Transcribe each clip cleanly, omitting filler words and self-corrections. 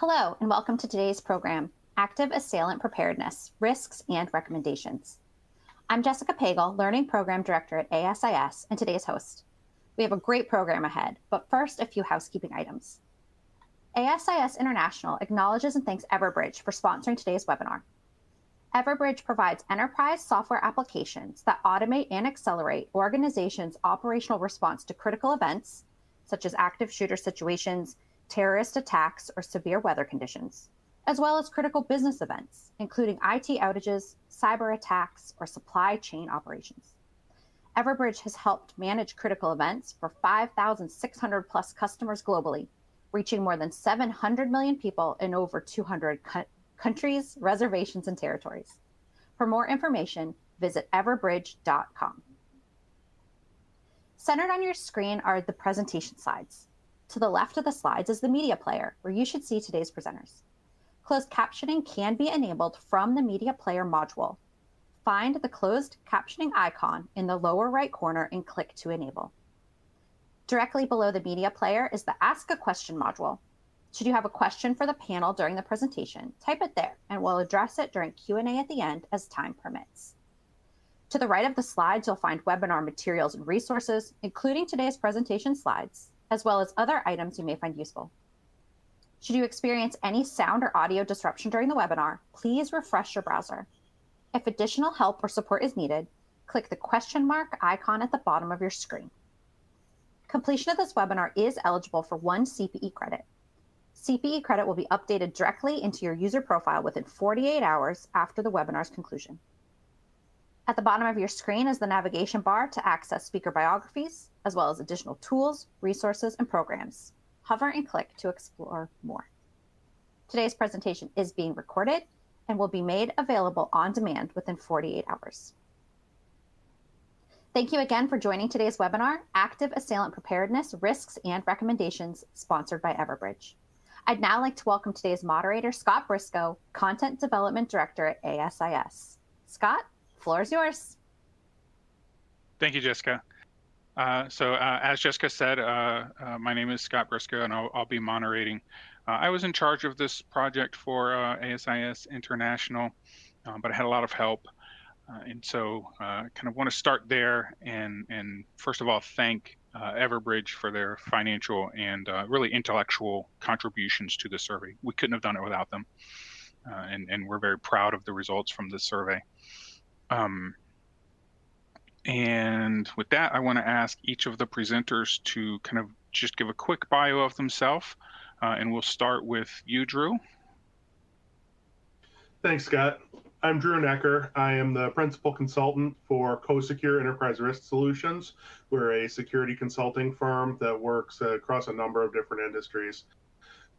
Hello, and welcome to today's program, Active Assailant Preparedness, Risks and Recommendations. I'm Jessica Pagel, Learning Program Director at ASIS, and today's host. We have a great program ahead, but first, a few housekeeping items. ASIS International acknowledges and thanks Everbridge for sponsoring today's webinar. Everbridge provides enterprise software applications that automate and accelerate organizations' operational response to critical events, such as active shooter situations, terrorist attacks, or severe weather conditions, as well as critical business events, including IT outages, cyber attacks, or supply chain operations. Everbridge has helped manage critical events for 5,600 plus customers globally, reaching more than 700 million people in over 200 countries, reservations, and territories. For more information, visit everbridge.com. Centered on your screen are the presentation slides. To the left of the slides is the media player, where you should see today's presenters. Closed captioning can be enabled from the media player module. Find the closed captioning icon in the lower right corner and click to enable. Directly below the media player is the Ask a Question module. Should you have a question for the panel during the presentation, type it there and we'll address it during Q&A at the end as time permits. To the right of the slides, you'll find webinar materials and resources, including today's presentation slides, as well as other items you may find useful. Should you experience any sound or audio disruption during the webinar, please refresh your browser. If additional help or support is needed, click the question mark icon at the bottom of your screen. Completion of this webinar is eligible for 1 CPE credit. CPE credit will be updated directly into your user profile within 48 hours after the webinar's conclusion. At the bottom of your screen is the navigation bar to access speaker biographies, as well as additional tools, resources, and programs. Hover and click to explore more. Today's presentation is being recorded and will be made available on demand within 48 hours. Thank you again for joining today's webinar, Active Assailant Preparedness, Risks and Recommendations, sponsored by Everbridge. I'd now like to welcome today's moderator, Scott Briscoe, Content Development Director at ASIS. Scott, the floor is yours. Thank you, Jessica. As Jessica said, my name is Scott Briscoe, and I'll be moderating. I was in charge of this project for ASIS International, but I had a lot of help. And so kind of want to start there and first of all, thank Everbridge for their financial and really intellectual contributions to the survey. We couldn't have done it without them. And we're very proud of the results from this survey. And with that, I want to ask each of the presenters to kind of just give a quick bio of themselves. And we'll start with you, Drew. Thanks, Scott. I'm Drew Necker. I am the principal consultant for Co-Secure Enterprise Risk Solutions. We're a security consulting firm that works across a number of different industries.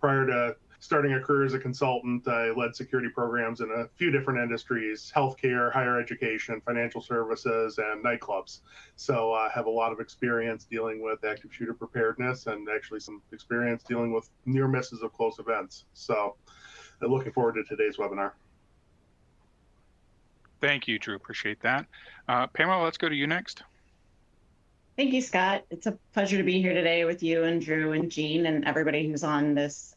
Prior to starting a career as a consultant, I led security programs in a few different industries: healthcare, higher education, financial services, and nightclubs. So I have a lot of experience dealing with active shooter preparedness and actually some experience dealing with near misses of close events. So I'm looking forward to today's webinar. Thank you, Drew. Appreciate that. Pamela, let's go to you next. Thank you, Scott. It's a pleasure to be here today with you and Drew and Jean and everybody who's on this,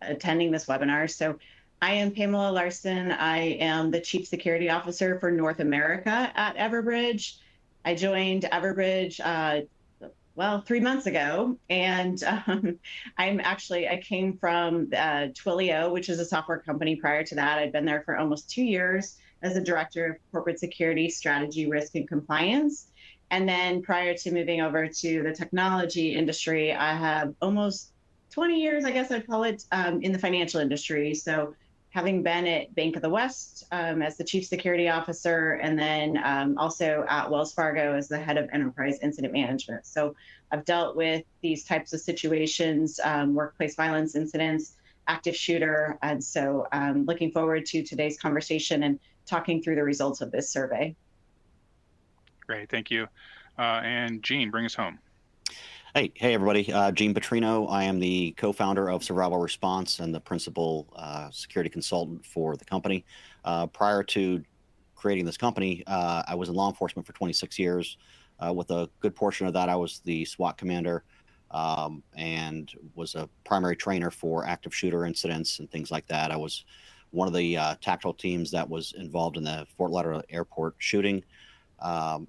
attending this webinar. So I am Pamela Larson. I am the Chief Security Officer for North America at Everbridge. I joined Everbridge, 3 months ago. And I came from Twilio, which is a software company. Prior to that, I'd been there for almost 2 years as a Director of Corporate Security, Strategy, Risk, and Compliance. And then prior to moving over to the technology industry, I have almost 20 years, I guess I'd call it, in the financial industry. So having been at Bank of the West as the Chief Security Officer, and then also at Wells Fargo as the Head of Enterprise Incident Management. So I've dealt with these types of situations, workplace violence incidents, active shooter. And so I'm looking forward to today's conversation and talking through the results of this survey. Great, thank you. And Jean, bring us home. Hey everybody, Gene Petrino. I am the co-founder of Survival Response and the principal security consultant for the company. Prior to creating this company, I was in law enforcement for 26 years. With a good portion of that, I was the SWAT commander and was a primary trainer for active shooter incidents and things like that. I was one of the tactical teams that was involved in the Fort Lauderdale Airport shooting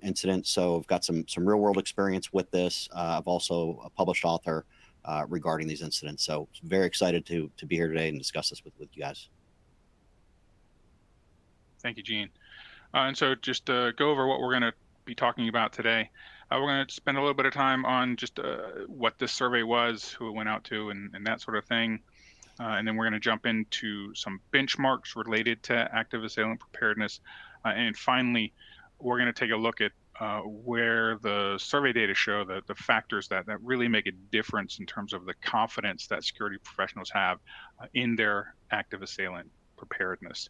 incident. So I've got some real world experience with this. I've also a published author regarding these incidents. So very excited to be here today and discuss this with you guys. Thank you, Gene. And so just to go over what we're going to be talking about today, we're going to spend a little bit of time on just what this survey was, who it went out to, and that sort of thing. And then we're going to jump into some benchmarks related to active assailant preparedness. And finally, we're going to take a look at where the survey data show the factors that really make a difference in terms of the confidence that security professionals have in their active assailant preparedness.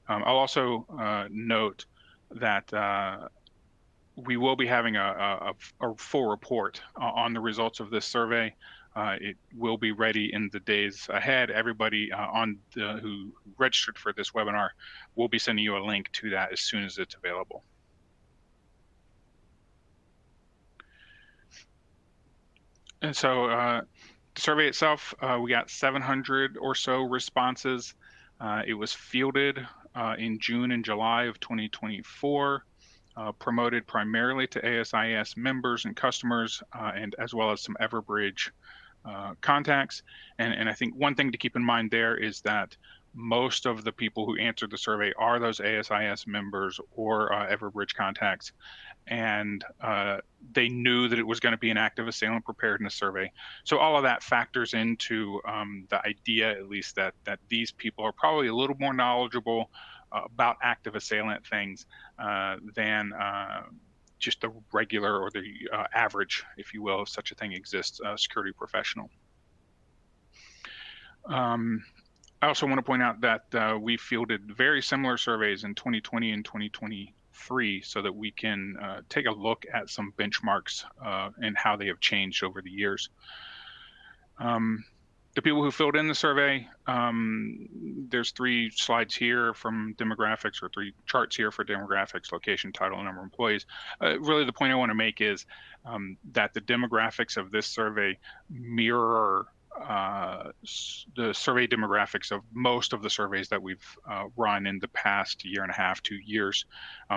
I'll also note that we will be having a full report on the results of this survey. It will be ready in the days ahead. Everybody who registered for this webinar will be sending you a link to that as soon as it's available. And so the survey itself, we got 700 or so responses. It was fielded in June and July of 2024, promoted primarily to ASIS members and customers, and as well as some Everbridge contacts. And I think one thing to keep in mind there is that most of the people who answered the survey are those ASIS members or Everbridge contacts. And they knew that it was going to be an active assailant preparedness survey. So all of that factors into the idea, at least, that these people are probably a little more knowledgeable about active assailant things than just the regular or the average, if you will, if such a thing exists, security professional. I also want to point out that we fielded very similar surveys in 2020 and 2023 so that we can take a look at some benchmarks and how they have changed over the years. The people who filled in the survey, there's 3 slides here from demographics, or 3 charts here for demographics, location, title, and number of employees. Really, the point I want to make is that the demographics of this survey mirror the survey demographics of most of the surveys that we've run in the past 1.5 to 2 years.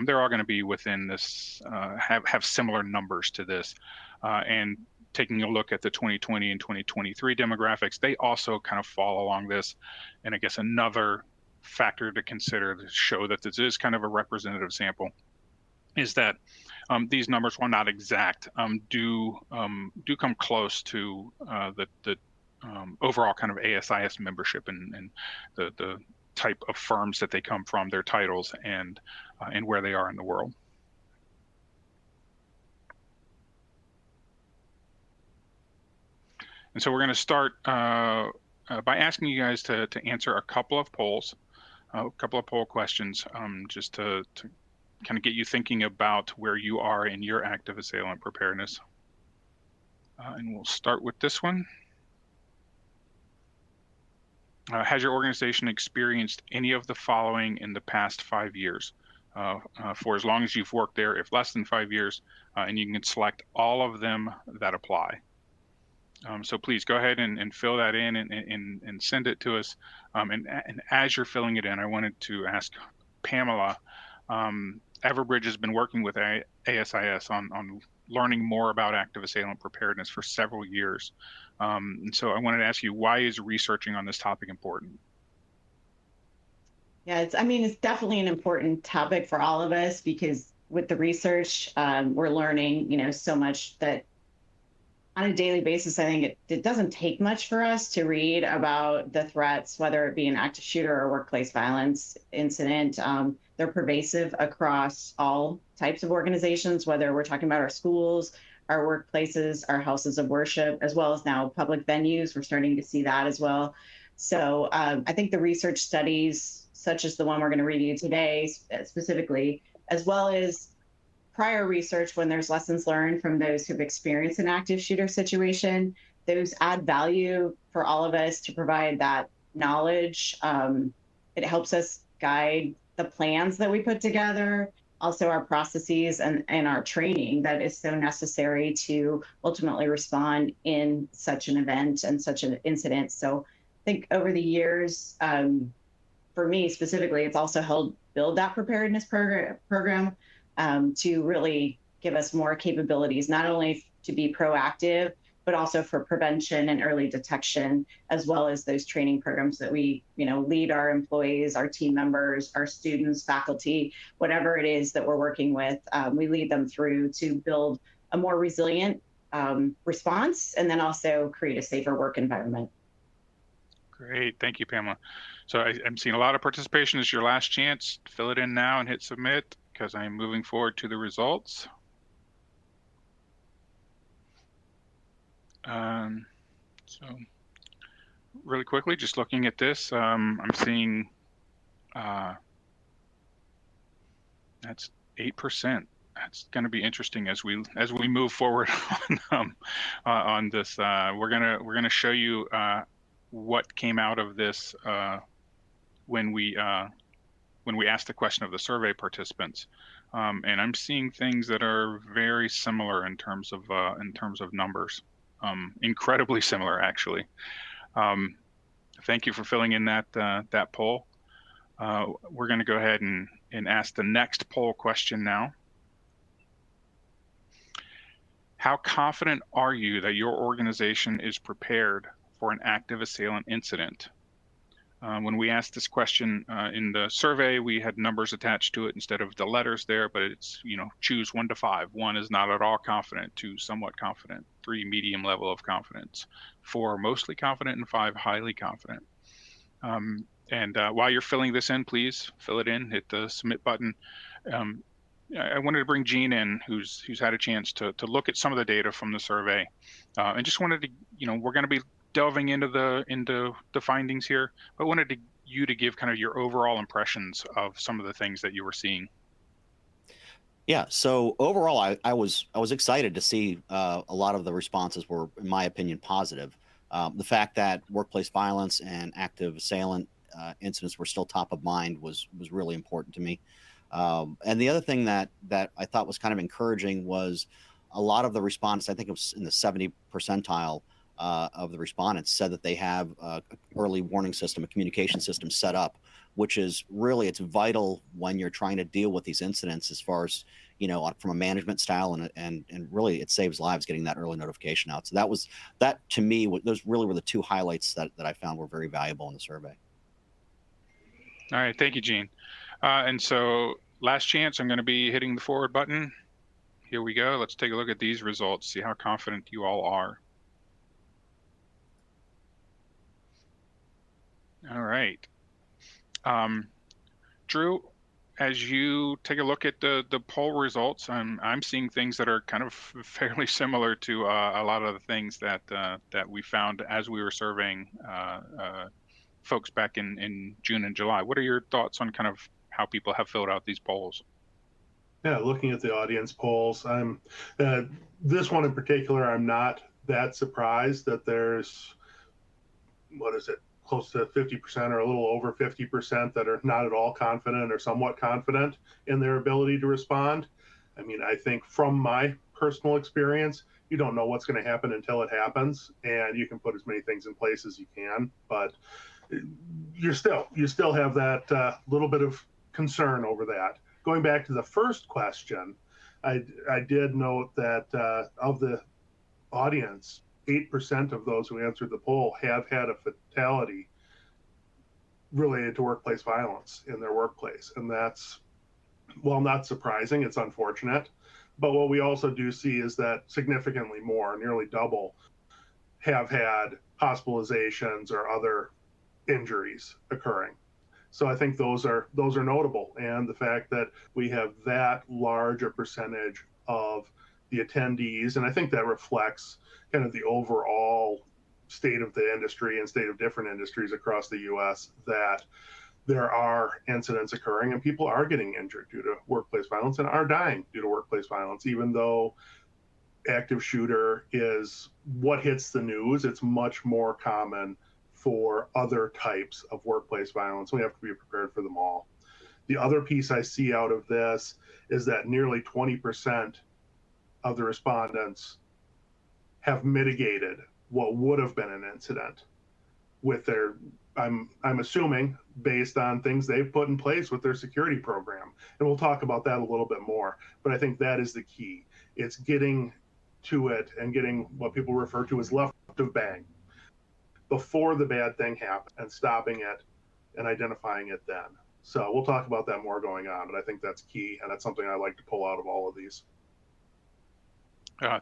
They're all going to be within this, have similar numbers to this. And taking a look at the 2020 and 2023 demographics, they also kind of fall along this. And I guess another factor to consider to show that this is kind of a representative sample is that these numbers, while not exact, do come close to the overall kind of ASIS membership and the type of firms that they come from, their titles, and where they are in the world. And so we're going to start by asking you guys to answer a couple of polls, a couple of poll questions, just to kind of get you thinking about where you are in your active assailant preparedness. And we'll start with this one. Has your organization experienced any of the following in the past 5 years? For as long as you've worked there, if less than 5 years, and you can select all of them that apply. So please go ahead and fill that in and send it to us. And as you're filling it in, I wanted to ask Pamela, Everbridge has been working with ASIS on learning more about active assailant preparedness for several years. And so I wanted to ask you, why is researching on this topic important? Yeah, it's definitely an important topic for all of us, because with the research, we're learning, so much that on a daily basis. I think it doesn't take much for us to read about the threats, whether it be an active shooter or workplace violence incident. They're pervasive across all types of organizations, whether we're talking about our schools, our workplaces, our houses of worship, as well as now public venues. We're starting to see that as well. So I think the research studies, such as the one we're going to review today specifically, as well as prior research when there's lessons learned from those who've experienced an active shooter situation, those add value for all of us to provide that knowledge. It helps us guide the plans that we put together, also our processes and our training that is so necessary to ultimately respond in such an event and such an incident. So I think over the years, for me specifically, it's also helped build that preparedness program to really give us more capabilities, not only to be proactive, but also for prevention and early detection, as well as those training programs that we, lead our employees, our team members, our students, faculty, whatever it is that we're working with, we lead them through to build a more resilient response, and then also create a safer work environment. Great, thank you, Pamela. So I'm seeing a lot of participation. This is your last chance. Fill it in now and hit submit, because I'm moving forward to the results. So really quickly, just looking at this, I'm seeing that's 8%. That's going to be interesting as we move forward on this. We're gonna show you what came out of this when we asked the question of the survey participants, and I'm seeing things that are very similar in terms of numbers. Incredibly similar, actually. Thank you for filling in that poll. We're going to go ahead and ask the next poll question now. How confident are you that your organization is prepared for an active assailant incident? When we asked this question in the survey, we had numbers attached to it instead of the letters there, but it's, choose 1 to 5. 1 is not at all confident, 2 somewhat confident, 3 medium level of confidence, 4 mostly confident, and 5 highly confident. And while you're filling this in, please fill it in, hit the submit button. I wanted to bring Jean in, who's had a chance to look at some of the data from the survey, and just wanted to, we're going to be delving into the findings here, but wanted you to give kind of your overall impressions of some of the things that you were seeing. Yeah. So overall, I was excited to see a lot of the responses were, in my opinion, positive. The fact that workplace violence and active assailant incidents were still top of mind was really important to me. And the other thing that I thought was kind of encouraging was a lot of the respondents, I think it was in the 70 percentile of the respondents, said that they have an early warning system, a communication system set up, which is really, it's vital when you're trying to deal with these incidents as far as, from a management style, and really it saves lives getting that early notification out. So that to me, those really were the 2 highlights that I found were very valuable in the survey. All right, thank you, Gene. And so last chance, I'm going to be hitting the forward button. Here we go. Let's take a look at these results, see how confident you all are. All right. Drew, as you take a look at the poll results, I'm seeing things that are kind of fairly similar to a lot of the things that we found as we were surveying folks back in June and July. What are your thoughts on kind of how people have filled out these polls? Yeah, looking at the audience polls, this one in particular, I'm not that surprised that there's, close to 50% or a little over 50% that are not at all confident or somewhat confident in their ability to respond. I mean, I think from my personal experience, you don't know what's going to happen until it happens, and you can put as many things in place as you can, but you still have that little bit of concern over that. Going back to the first question, I did note that of the audience, 8% of those who answered the poll have had a fatality related to workplace violence in their workplace. And that's, well, not surprising, it's unfortunate. But what we also do see is that significantly more, nearly double, have had hospitalizations or other injuries occurring. So I think those are notable. And the fact that we have that large a percentage of the attendees, and I think that reflects kind of the overall state of the industry and state of different industries across the US, that there are incidents occurring and people are getting injured due to workplace violence and are dying due to workplace violence. Even though active shooter is what hits the news, it's much more common for other types of workplace violence. We have to be prepared for them all. The other piece I see out of this is that nearly 20% of the respondents have mitigated what would have been an incident with their, I'm assuming, based on things they've put in place with their security program. And we'll talk about that a little bit more. But I think that is the key. It's getting to it and getting what people refer to as left of bang before the bad thing happened, and stopping it and identifying it then. So we'll talk about that more going on, but I think that's key, and that's something I like to pull out of all of these.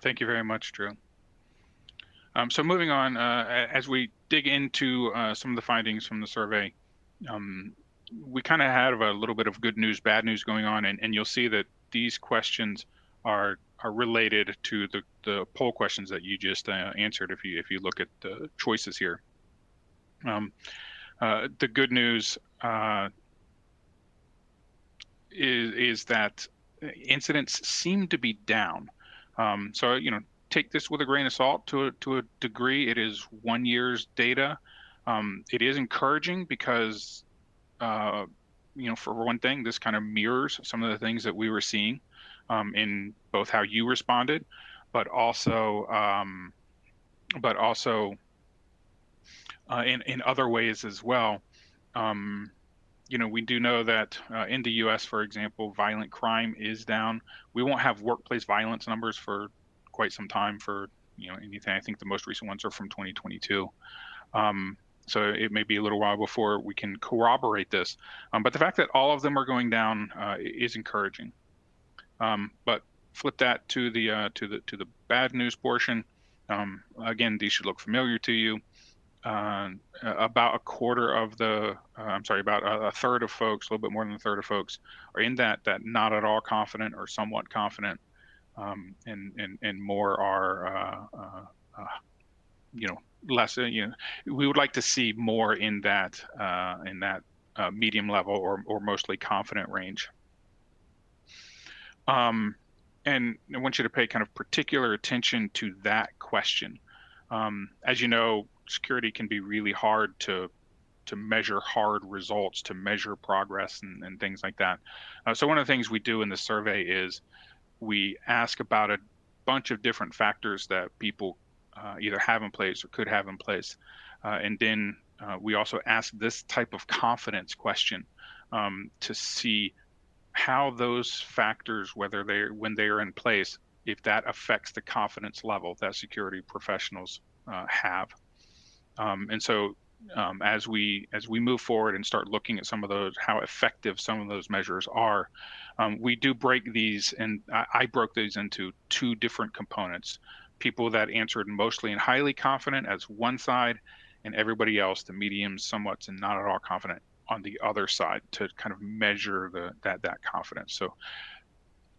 Thank you very much, Drew. So moving on, as we dig into some of the findings from the survey, we kind of have a little bit of good news, bad news going on, and you'll see that these questions are related to the poll questions that you just answered. If you look at the choices here, the good news is that incidents seem to be down. So take this with a grain of salt to a degree. It is 1 year's data. It is encouraging because for one thing, this kind of mirrors some of the things that we were seeing in both how you responded, but also in other ways as well. We do know that in the U.S., for example, violent crime is down. We won't have workplace violence numbers for quite some time for anything. I think the most recent ones are from 2022. So it may be a little while before we can corroborate this. But the fact that all of them are going down is encouraging. But flip that to the bad news portion. Again, these should look familiar to you. About a quarter of about a third of folks, a little bit more than a third of folks, are in that not at all confident or somewhat confident, and more are less. We would like to see more in that medium level or mostly confident range. And I want you to pay kind of particular attention to that question. As you know, security can be really hard to measure hard results, to measure progress and things like that. So one of the things we do in the survey is we ask about a bunch of different factors that people either have in place or could have in place. And then we also ask this type of confidence question to see how those factors, when they are in place, if that affects the confidence level that security professionals have. And so as we move forward and start looking at some of those, how effective some of those measures are, we do break these, and I broke these into two different components. People that answered mostly and highly confident as one side, and everybody else, the medium, somewhat, and not at all confident, on the other side, to kind of measure that confidence. So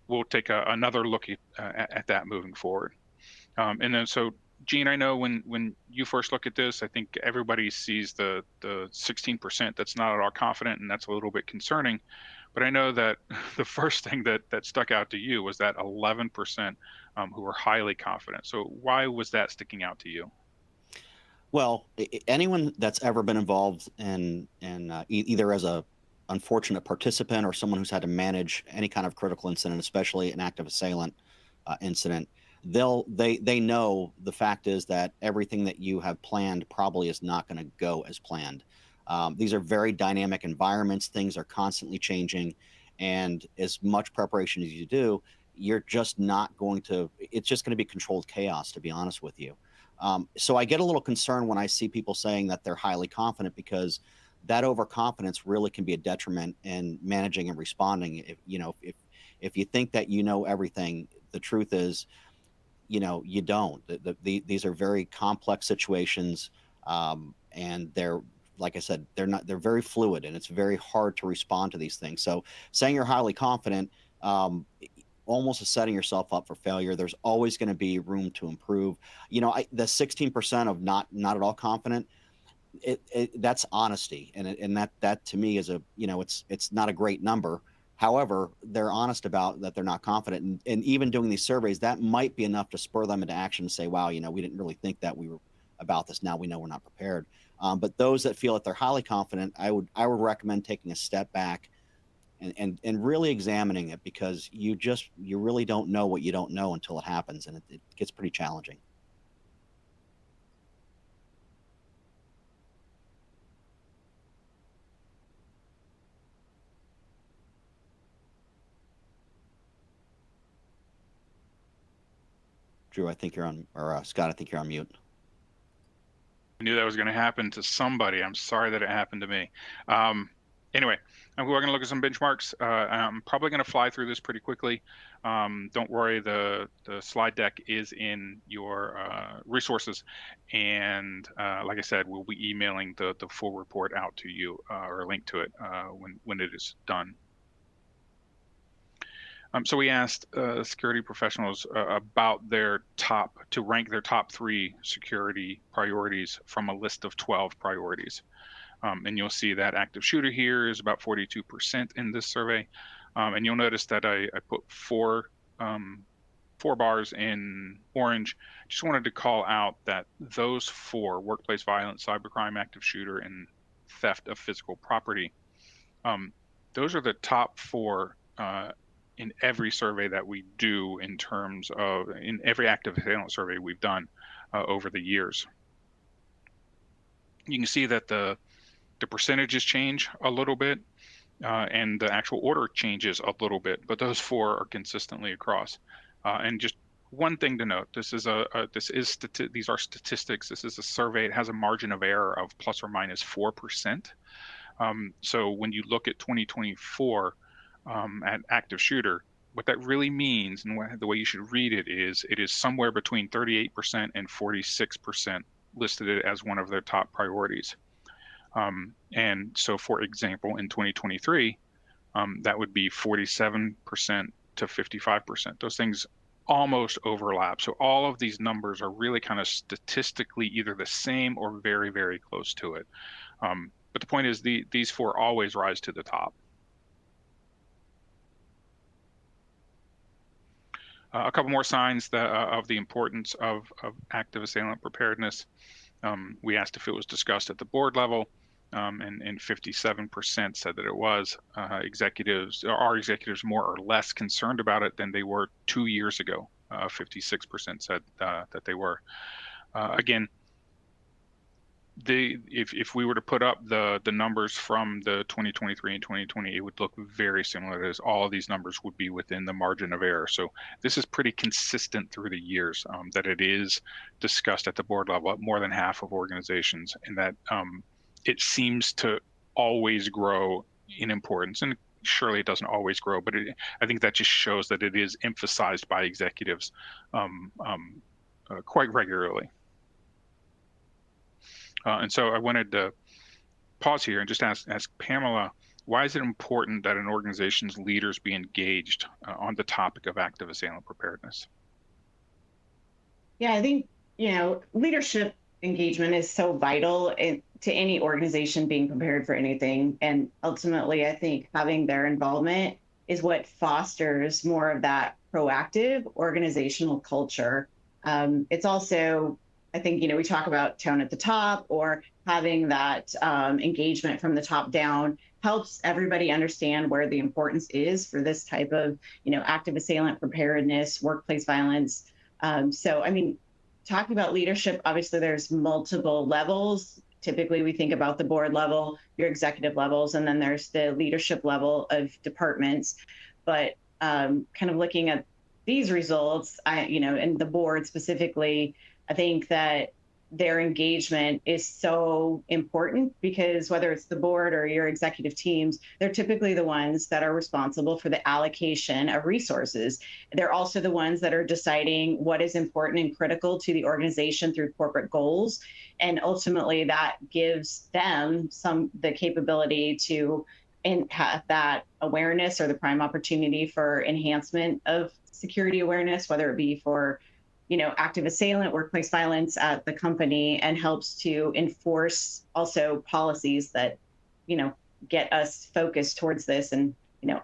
we'll take another look at that moving forward. And then so Gene, I know when you first look at this, I think everybody sees the 16% that's not at all confident, and that's a little bit concerning. But I know that the first thing that stuck out to you was that 11% who were highly confident. So why was that sticking out to you? Well, anyone that's ever been involved in either as a unfortunate participant or someone who's had to manage any kind of critical incident, especially an active assailant incident, they know the fact is that everything that you have planned probably is not going to go as planned. These are very dynamic environments. Things are constantly changing, and as much preparation as you do, you're just not going to, it's just going to be controlled chaos, to be honest with you. So I get a little concerned when I see people saying that they're highly confident, because that overconfidence really can be a detriment in managing and responding. If you think that you know everything, the truth is, you don't. These are very complex situations, and they're, like I said, they're very fluid, and it's very hard to respond to these things. So saying you're highly confident, almost is setting yourself up for failure. There's always going to be room to improve. The 16% of not at all confident, that's honesty, and that to me is it's not a great number. However, they're honest about that they're not confident, and even doing these surveys, that might be enough to spur them into action and say, wow, we didn't really think that we were about this. Now we know we're not prepared. But those that feel that they're highly confident, I would recommend taking a step back and really examining it, because you really don't know what you don't know until it happens, and it gets pretty challenging. Drew, I think you're on, or Scott, I think you're on mute. I knew that was going to happen to somebody. I'm sorry that it happened to me. Anyway, we're going to look at some benchmarks. I'm probably going to fly through this pretty quickly. Don't worry, the slide deck is in your resources. And like I said, we'll be emailing the full report out to you, or a link to it when it is done. So we asked security professionals about to rank their top 3 security priorities from a list of 12 priorities. And you'll see that active shooter here is about 42% in this survey. And you'll notice that I put 4 bars in orange. Just wanted to call out that those 4, workplace violence, cybercrime, active shooter, and theft of physical property, those are the top 4 in every survey that we do, in every active assailant survey we've done over the years. You can see that the percentages change a little bit, and the actual order changes a little bit, but those 4 are consistently across. And just one thing to note: these are statistics. This is a survey. It has a margin of error of plus or minus 4%. So when you look at 2024 at active shooter, what that really means, and the way you should read it is somewhere between 38% and 46% listed it as one of their top priorities. And so, for example, in 2023, that would be 47% to 55%. Those things almost overlap. So all of these numbers are really kind of statistically either the same or very, very close to it. But the point is, these 4 always rise to the top. A couple more signs of the importance of active assailant preparedness. We asked if it was discussed at the board level, and 57% said that it was. Are executives more or less concerned about it than they were 2 years ago? 56% said that they were. Again, if we were to put up the numbers from the 2023 and 2020, it would look very similar, as all of these numbers would be within the margin of error. So this is pretty consistent through the years, that it is discussed at the board level at more than half of organizations, and that it seems to always grow in importance. And surely it doesn't always grow, but I think that just shows that it is emphasized by executives quite regularly. And so I wanted to pause here and just ask Pamela, why is it important that an organization's leaders be engaged on the topic of active assailant preparedness? Yeah, I think, leadership engagement is so vital to any organization being prepared for anything. And ultimately, I think having their involvement is what fosters more of that proactive organizational culture. It's also, I think, we talk about tone at the top, or having that engagement from the top down helps everybody understand where the importance is for this type of, active assailant preparedness, workplace violence. So, I mean, talking about leadership, obviously there's multiple levels. Typically, we think about the board level, your executive levels, and then there's the leadership level of departments. But kind of looking at these results, and the board specifically, I think that their engagement is so important, because whether it's the board or your executive teams, they're typically the ones that are responsible for the allocation of resources. They're also the ones that are deciding what is important and critical to the organization through corporate goals. And ultimately that gives them the capability to have that awareness or the prime opportunity for enhancement of security awareness, whether it be for active assailant, workplace violence at the company, and helps to enforce also policies that, get us focused towards this. And,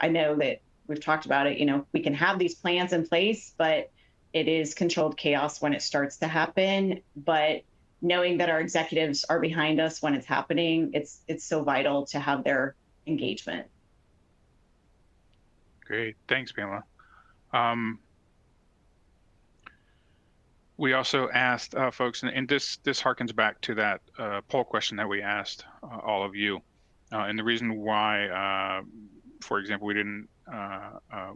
I know that we've talked about it, we can have these plans in place, but it is controlled chaos when it starts to happen. But knowing that our executives are behind us when it's happening, it's so vital to have their engagement. Great. Thanks, Pamela. We also asked folks, and this harkens back to that poll question that we asked all of you. And the reason why, for example, we didn't,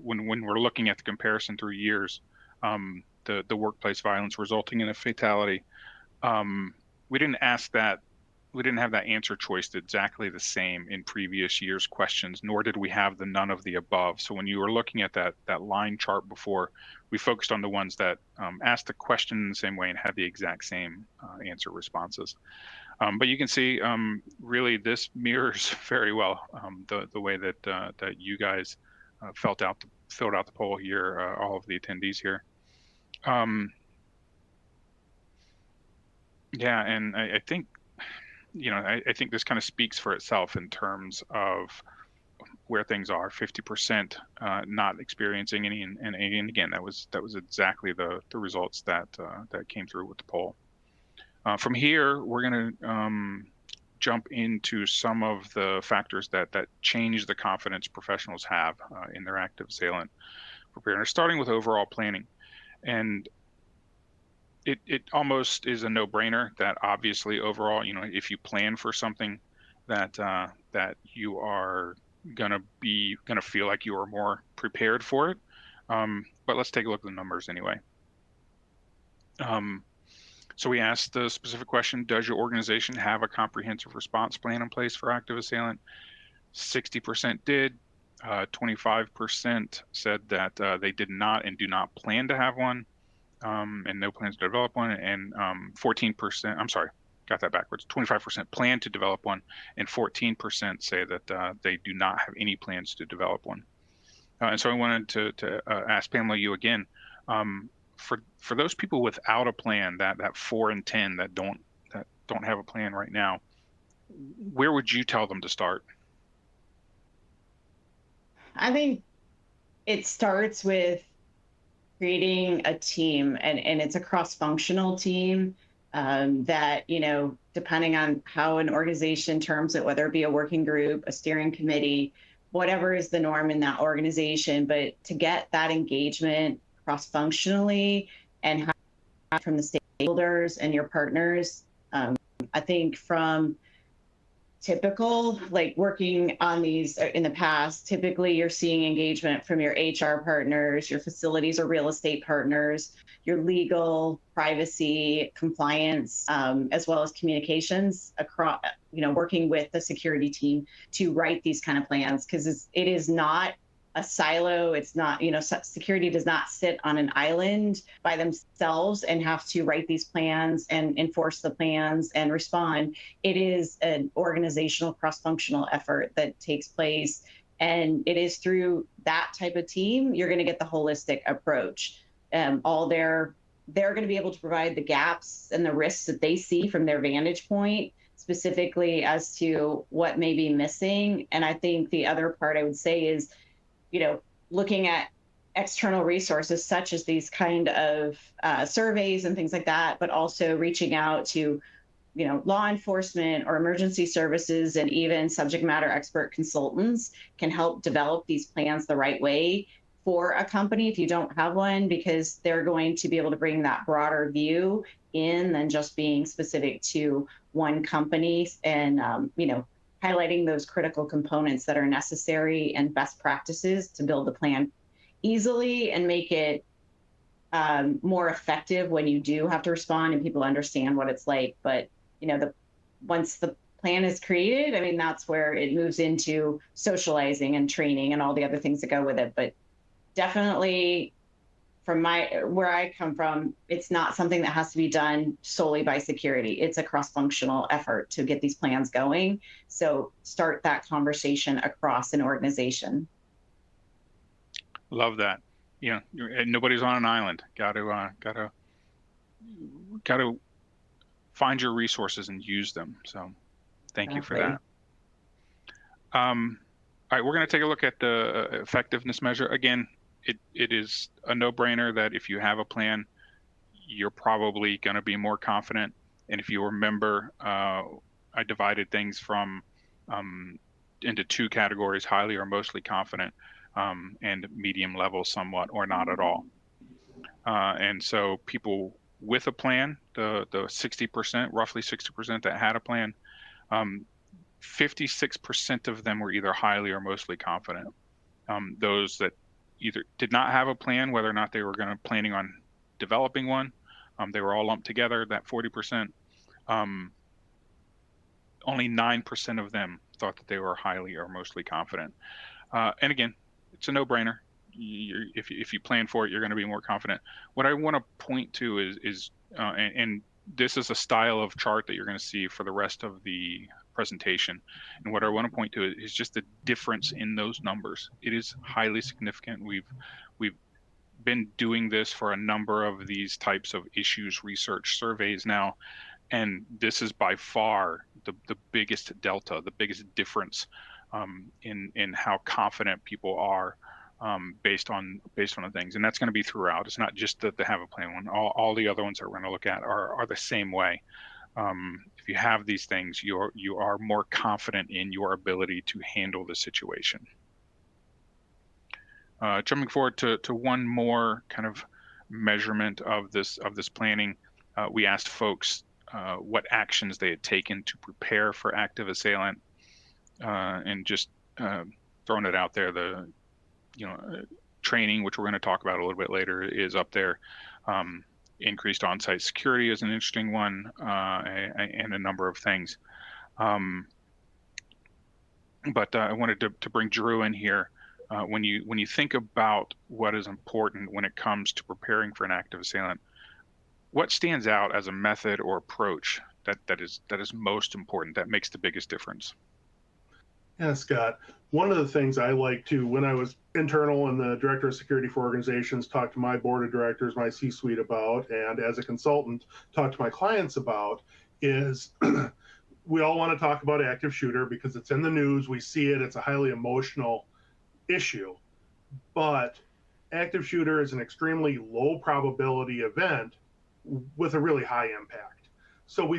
when we're looking at the comparison through years, the workplace violence resulting in a fatality, we didn't ask that. We didn't have that answer choice exactly the same in previous years' questions, nor did we have the none of the above. So when you were looking at that line chart before, we focused on the ones that asked the question in the same way and had the exact same answer responses. But you can see really this mirrors very well the way that that you guys filled out the poll here, all of the attendees here. Yeah, and I think, you know, I think this kind of speaks for itself in terms of where things are. 50% not experiencing any, and again, that was exactly the results that that came through with the poll. From here, we're going to jump into some of the factors that change the confidence professionals have in their active assailant preparedness, starting with overall planning. And it almost is a no-brainer that obviously overall, you know, if you plan for something that that you are gonna feel like you are more prepared for it. But let's take a look at the numbers anyway. So we asked the specific question: does your organization have a comprehensive response plan in place for active assailant? 60% did. 25% said that they did not and do not plan to have one. And no plans to develop one, and 14%, I'm sorry, got that backwards, 25% plan to develop one, and 14% say that they do not have any plans to develop one. And so I wanted to ask Pamela, you again, for those people without a plan, that 4 in 10 that don't have a plan right now, where would you tell them to start? I think it starts with creating a team, and it's a cross-functional team that, you know, depending on how an organization terms it, whether it be a working group, a steering committee, whatever is the norm in that organization, but to get that engagement cross-functionally and from the stakeholders and your partners, I think from typical, like working on these in the past, typically you're seeing engagement from your HR partners, your facilities or real estate partners, your legal, privacy, compliance, as well as communications across, you know, working with the security team to write these kind of plans, because it is not a silo. It's not, you know, security does not sit on an island by themselves and have to write these plans and enforce the plans and respond. It is an organizational cross-functional effort that takes place. And it is through that type of team, you're going to get the holistic approach. They're going to be able to provide the gaps and the risks that they see from their vantage point, specifically as to what may be missing. And I think the other part I would say is, you know, looking at external resources such as these kind of surveys and things like that, but also reaching out to, you know, law enforcement or emergency services, and even subject matter expert consultants can help develop these plans the right way for a company if you don't have one, because they're going to be able to bring that broader view in than just being specific to one company, and you know, highlighting those critical components that are necessary and best practices to build the plan easily and make it more effective when you do have to respond and people understand what it's like. But, you know, once the plan is created, I mean, that's where it moves into socializing and training and all the other things that go with it. But definitely from where I come from, it's not something that has to be done solely by security. It's a cross-functional effort to get these plans going. So start that conversation across an organization. Love that. You know, nobody's on an island. Got to find your resources and use them. So thank you for that. All right, we're going to take a look at the effectiveness measure. Again, it is a no-brainer that if you have a plan, you're probably going to be more confident. And if you remember, I divided things from into 2 categories: highly or mostly confident. and medium level somewhat or not at all. And so people with a plan, the 60%, roughly 60% that had a plan, 56% of them were either highly or mostly confident. Those that either did not have a plan, whether or not they were planning on developing one, they were all lumped together, that 40%. Only 9% of them thought that they were highly or mostly confident. And again, it's a no-brainer. If you plan for it, you're going to be more confident. What I want to point to is and this is a style of chart that you're going to see for the rest of the presentation. And what I want to point to is just the difference in those numbers. It is highly significant. We've been doing this for a number of these types of issues research surveys now, and this is by far the biggest delta, the biggest difference in how confident people are based on the things. And that's going to be throughout. It's not just that they have a plan one. All the other ones that we're going to look at are the same way. If you have these things, you are more confident in your ability to handle the situation. Jumping forward to one more kind of measurement of this planning, we asked folks what actions they had taken to prepare for active assailant, and just throwing it out there, the training, which we're going to talk about a little bit later, is up there. Increased on-site security is an interesting one, and a number of things. But I wanted to bring Drew in here. When you think about what is important when it comes to preparing for an active assailant, what stands out as a method or approach that is most important, that makes the biggest difference? Yeah, Scott. One of the things I like to, when I was internal and the director of security for organizations, talk to my board of directors, my C-suite about, and as a consultant, talk to my clients about, is we all want to talk about active shooter because it's in the news, we see it, it's a highly emotional issue. But active shooter is an extremely low probability event with a really high impact. So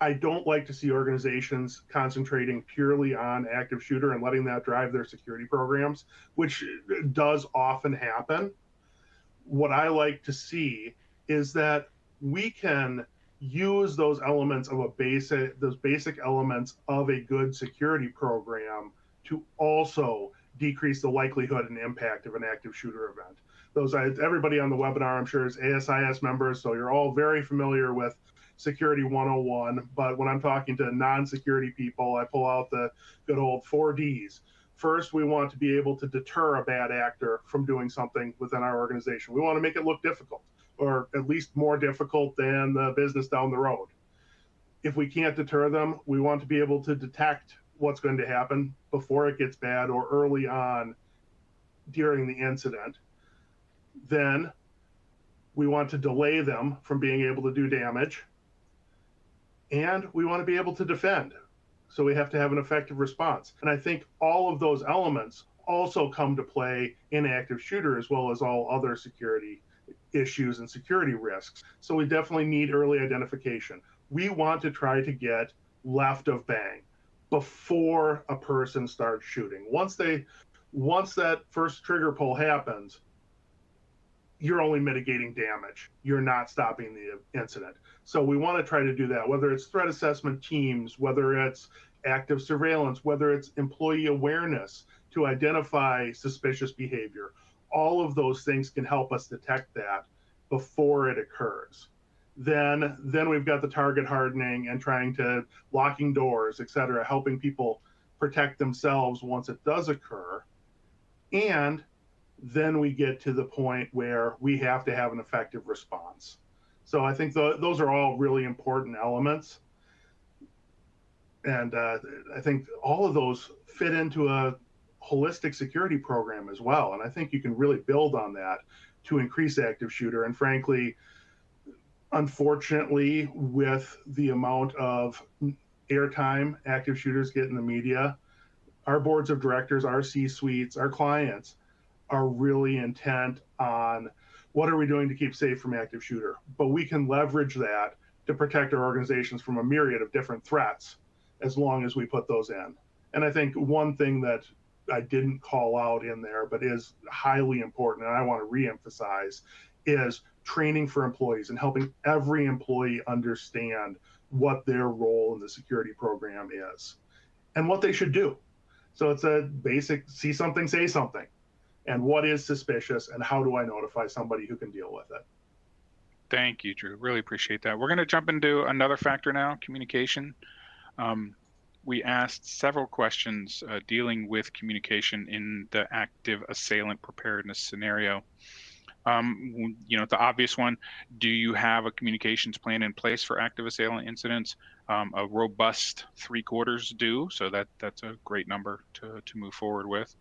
I don't like to see organizations concentrating purely on active shooter and letting that drive their security programs, which does often happen. What I like to see is that we can use those elements of those basic elements of a good security program to also decrease the likelihood and impact of an active shooter event. Everybody on the webinar, I'm sure, is ASIS members, so you're all very familiar with Security 101, but when I'm talking to non-security people, I pull out the good old 4Ds. First, we want to be able to deter a bad actor from doing something within our organization. We want to make it look difficult, or at least more difficult than the business down the road. If we can't deter them, we want to be able to detect what's going to happen before it gets bad or early on during the incident. Then we want to delay them from being able to do damage. And we want to be able to defend. So we have to have an effective response. And I think all of those elements also come to play in active shooter as well as all other security issues and security risks. So we definitely need early identification. We want to try to get left of bang before a person starts shooting. Once that first trigger pull happens, you're only mitigating damage. You're not stopping the incident. So we want to try to do that, whether it's threat assessment teams, whether it's active surveillance, whether it's employee awareness to identify suspicious behavior. All of those things can help us detect that before it occurs. Then we've got the target hardening and trying to locking doors, et cetera, helping people protect themselves once it does occur. And then we get to the point where we have to have an effective response. So I think those are all really important elements. And I think all of those fit into a holistic security program as well. And I think you can really build on that to increase active shooter. And frankly, unfortunately, with the amount of airtime active shooters get in the media, our boards of directors, our C-suites, our clients are really intent on what are we doing to keep safe from active shooter. But we can leverage that to protect our organizations from a myriad of different threats as long as we put those in. And I think one thing that I didn't call out in there, but is highly important, and I want to reemphasize, is training for employees and helping every employee understand what their role in the security program is and what they should do. So it's a basic see something, say something, and what is suspicious, and how do I notify somebody who can deal with it. Thank you, Drew. Really appreciate that. We're going to jump into another factor now, communication. We asked several questions dealing with communication in the active assailant preparedness scenario. The obvious one, do you have a communications plan in place for active assailant incidents? A robust 3/4 do, so that's a great number to move forward with.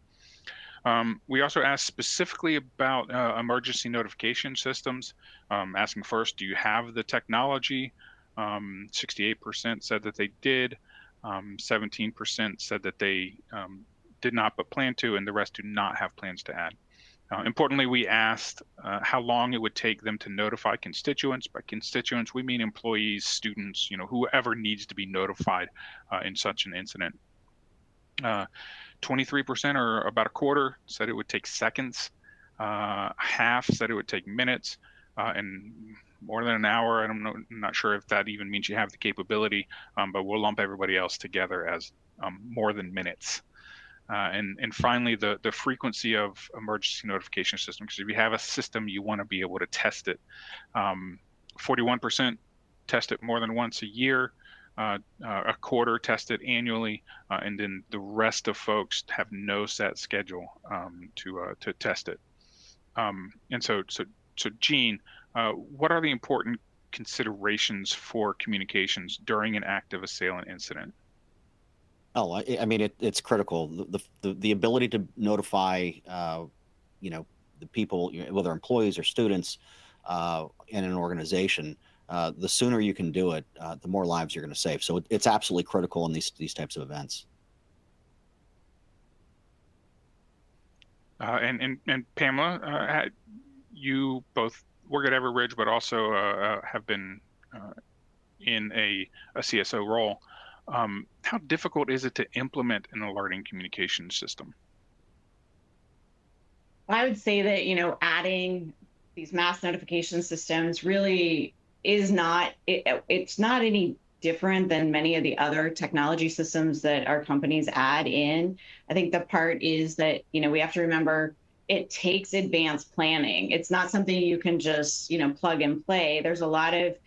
We also asked specifically about emergency notification systems, asking first, do you have the technology? 68% said that they did, 17% said that they did not but plan to, and the rest do not have plans to add. Importantly, we asked how long it would take them to notify constituents. By constituents, we mean employees, students, whoever needs to be notified in such an incident. 23%, or about a quarter, said it would take seconds. Half said it would take minutes, and more than an hour. I'm not sure if that even means you have the capability, but we'll lump everybody else together as more than minutes. And finally, the frequency of emergency notification systems, because if you have a system, you want to be able to test it. 41% test it more than once a year. A quarter test it annually, and then the rest of folks have no set schedule to test it. And so Gene, what are the important considerations for communications during an active assailant incident? Oh, I mean, it's critical. The ability to notify, the people, whether employees or students in an organization, the sooner you can do it, the more lives you're going to save. So it's absolutely critical in these types of events. And Pamela, you both work at Everbridge, but also have been in a CSO role. How difficult is it to implement an alerting communication system? I would say that, adding these mass notification systems really is not, it's not any different than many of the other technology systems that our companies add in. I think the part is that, we have to remember it takes advanced planning. It's not something you can just, plug and play. There's a lot of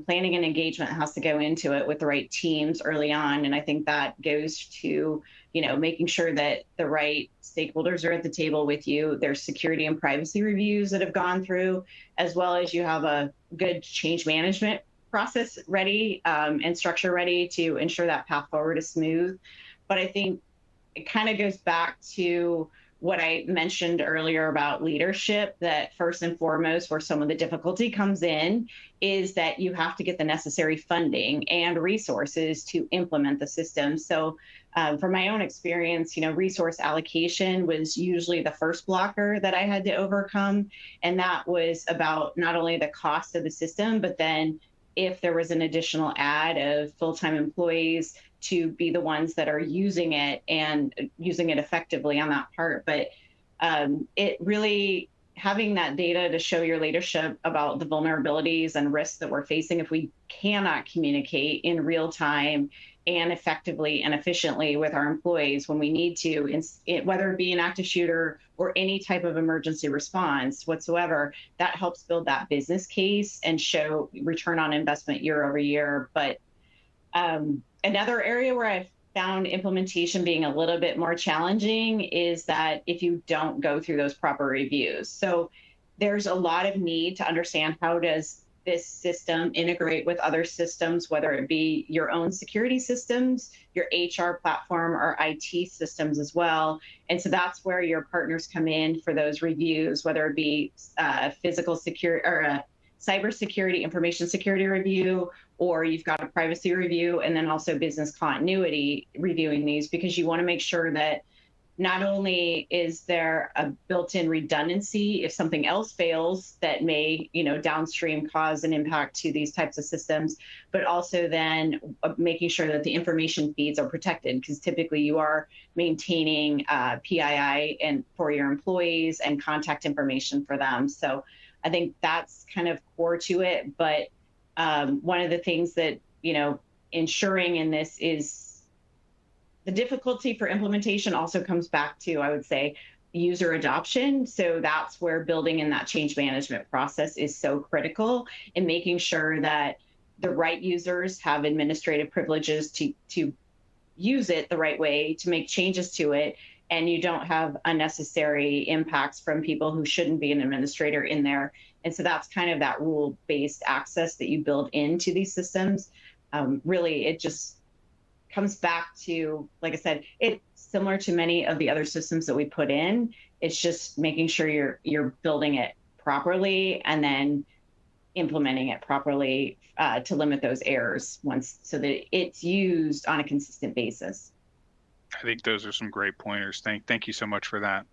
planning and engagement has to go into it with the right teams early on. And I think that goes to, making sure that the right stakeholders are at the table with you. There's security and privacy reviews that have gone through, as well as you have a good change management process ready and structure ready to ensure that path forward is smooth. But I think it kind of goes back to what I mentioned earlier about leadership, that first and foremost, where some of the difficulty comes in, is that you have to get the necessary funding and resources to implement the system. So from my own experience, resource allocation was usually the first blocker that I had to overcome. And that was about not only the cost of the system, but then if there was an additional add of full-time employees to be the ones that are using it and using it effectively on that part. But it really, having that data to show your leadership about the vulnerabilities and risks that we're facing if we cannot communicate in real time and effectively and efficiently with our employees when we need to, whether it be an active shooter or any type of emergency response whatsoever, that helps build that business case and show return on investment year over year. But another area where I've found implementation being a little bit more challenging is that if you don't go through those proper reviews. So there's a lot of need to understand, how does this system integrate with other systems, whether it be your own security systems, your HR platform, or IT systems as well. And so that's where your partners come in for those reviews, whether it be physical security or a cybersecurity, information security review, or you've got a privacy review, and then also business continuity reviewing these, because you want to make sure that not only is there a built-in redundancy if something else fails that may, downstream cause an impact to these types of systems, but also then making sure that the information feeds are protected, because typically you are maintaining PII and for your employees and contact information for them. So I think that's kind of core to it. But one of the things that, ensuring in this is the difficulty for implementation also comes back to, I would say, user adoption. So that's where building in that change management process is so critical in making sure that the right users have administrative privileges to use it the right way, to make changes to it, and you don't have unnecessary impacts from people who shouldn't be an administrator in there. And so that's kind of that rule-based access that you build into these systems. Really, it just comes back to, like I said, it's similar to many of the other systems that we put in. It's just making sure you're building it properly and then implementing it properly to limit those errors so that it's used on a consistent basis. I think those are some great pointers. Thank you so much for that.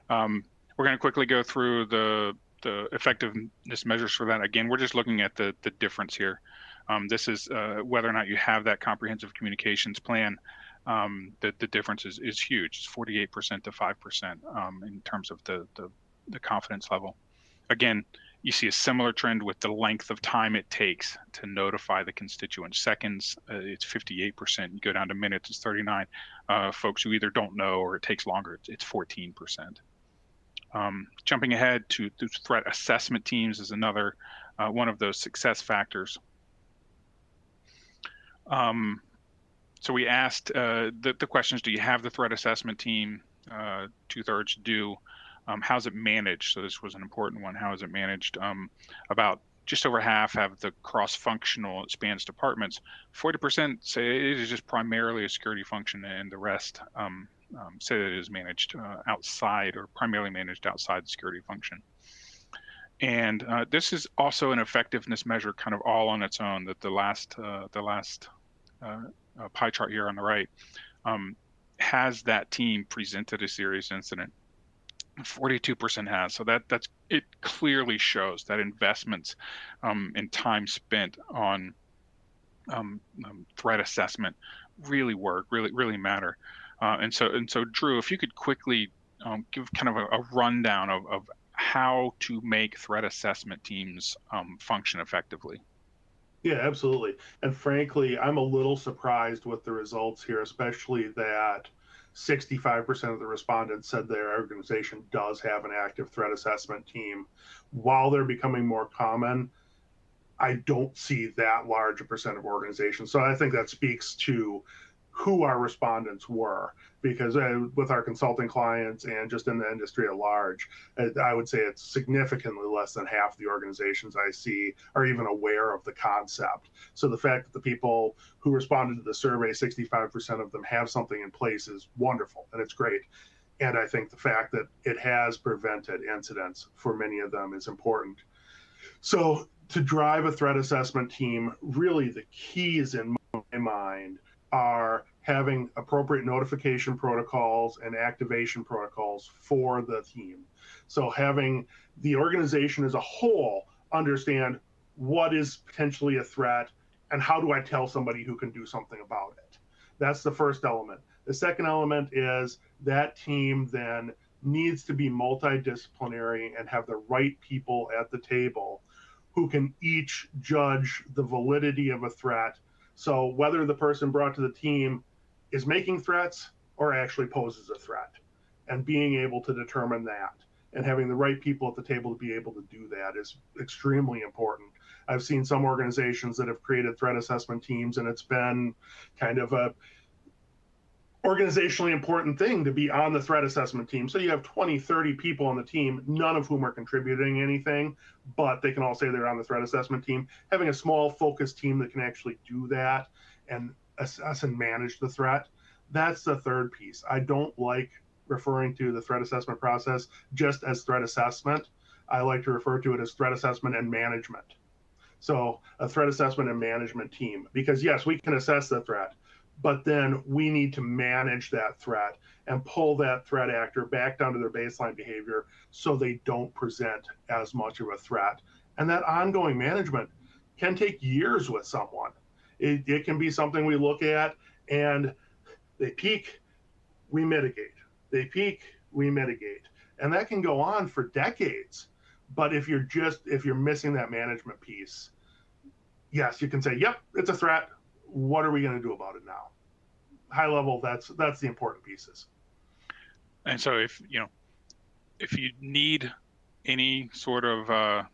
We're going to quickly go through the effectiveness measures for that. Again, we're just looking at the difference here. This is whether or not you have that comprehensive communications plan. The difference is huge. It's 48% to 5% in terms of the confidence level. Again, you see a similar trend with the length of time it takes to notify the constituents. Seconds, it's 58%. You go down to minutes, it's 39. Folks who either don't know or it takes longer, it's 14%. Jumping ahead to the threat assessment teams is another one of those success factors. So we asked the questions: do you have the threat assessment team? 2/3 do. How's it managed? So this was an important one. How is it managed? About just over half have the cross-functional, it spans departments. 40% say it is just primarily a security function, and the rest say that it is managed outside, or primarily managed outside the security function. And this is also an effectiveness measure, kind of all on its own. That the last pie chart here on the right has that team presented a serious incident. 42% has. So that's it. Clearly shows that investments and time spent on threat assessment really work, really matter. And so Drew, if you could quickly give kind of a rundown of how to make threat assessment teams function effectively. Yeah, absolutely. And frankly, I'm a little surprised with the results here, especially that 65% of the respondents said their organization does have an active threat assessment team. While they're becoming more common, I don't see that large a percent of organizations. So I think that speaks to who our respondents were, because with our consulting clients and just in the industry at large, I would say it's significantly less than half the organizations I see are even aware of the concept. So the fact that the people who responded to the survey, 65% of them have something in place, is wonderful, and it's great. And I think the fact that it has prevented incidents for many of them is important. So to drive a threat assessment team, really the keys in my mind are having appropriate notification protocols and activation protocols for the team. So having the organization as a whole understand what is potentially a threat and how do I tell somebody who can do something about it. That's the first element. The second element is that team then needs to be multidisciplinary and have the right people at the table who can each judge the validity of a threat. So whether the person brought to the team is making threats or actually poses a threat, and being able to determine that and having the right people at the table to be able to do that is extremely important. I've seen some organizations that have created threat assessment teams, and it's been kind of a organizationally important thing to be on the threat assessment team. So you have 20, 30 people on the team, none of whom are contributing anything, but they can all say they're on the threat assessment team. Having a small focused team that can actually do that and assess and manage the threat, that's the third piece. I don't like referring to the threat assessment process just as threat assessment. I like to refer to it as threat assessment and management. So a threat assessment and management team, because yes, we can assess the threat, but then we need to manage that threat and pull that threat actor back down to their baseline behavior so they don't present as much of a threat. And that ongoing management can take years with someone. It can be something we look at and they peak, we mitigate. They peak, we mitigate. And that can go on for decades. But if you're missing that management piece, yes, you can say, yep, it's a threat. What are we going to do about it now? High level, that's the important pieces. And so if you need any sort of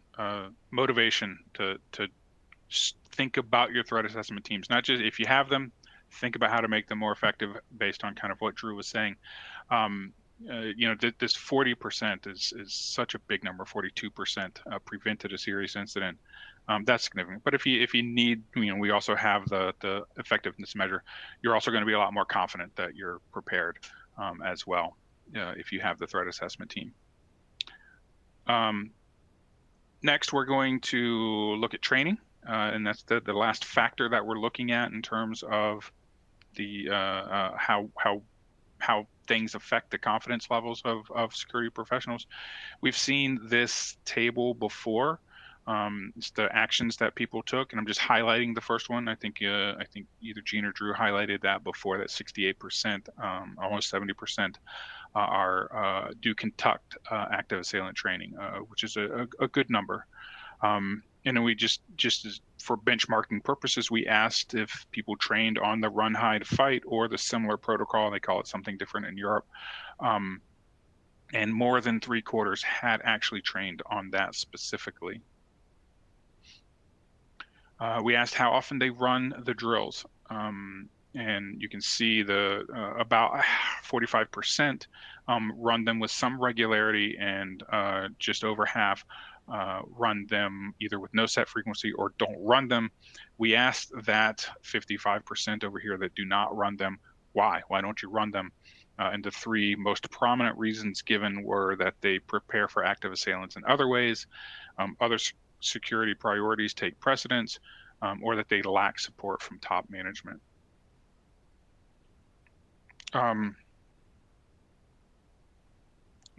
motivation to think about your threat assessment teams, not just if you have them, think about how to make them more effective based on kind of what Drew was saying. This 40% is such a big number. 42% prevented a serious incident. That's significant. But if you need, we also have the effectiveness measure. You're also going to be a lot more confident that you're prepared as well if you have the threat assessment team. Next, we're going to look at training, and that's the last factor that we're looking at in terms of the how things affect the confidence levels of security professionals. We've seen this table before. It's the actions that people took, and I'm just highlighting the first one. I think either Gene or Drew highlighted that before. That 68%, almost 70%, do conduct active assailant training, which is a good number. And then we just as for benchmarking purposes, we asked if people trained on the run, hide, fight or the similar protocol. They call it something different in Europe. And more than 3/4 had actually trained on that specifically. We asked how often they run the drills. And you can see about 45% run them with some regularity, and just over half run them either with no set frequency or don't run them. We asked that 55% over here that do not run them, why? Why don't you run them? And the three most prominent reasons given were that they prepare for active assailants in other ways, other security priorities take precedence, or that they lack support from top management.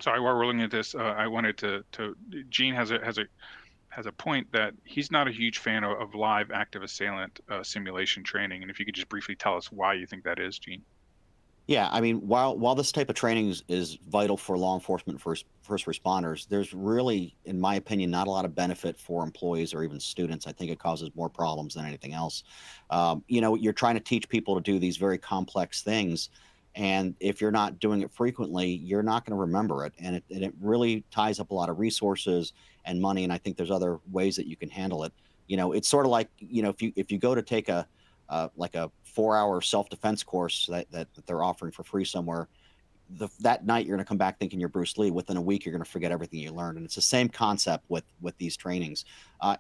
Sorry, while we're looking at this, I wanted to Gene has a point that he's not a huge fan of live active assailant simulation training, and if you could just briefly tell us why you think that is, Gene. Yeah, I mean, while this type of training is vital for law enforcement, first responders, there's really, in my opinion, not a lot of benefit for employees or even students. I think it causes more problems than anything else. You're trying to teach people to do these very complex things, and if you're not doing it frequently, you're not going to remember it, and it really ties up a lot of resources and money. And I think there's other ways that you can handle it. It's sort of like if you go to take like a 4-hour self-defense course that they're offering for free somewhere, that night you're going to come back thinking you're Bruce Lee. Within a week, you're going to forget everything you learned. And it's the same concept with these trainings.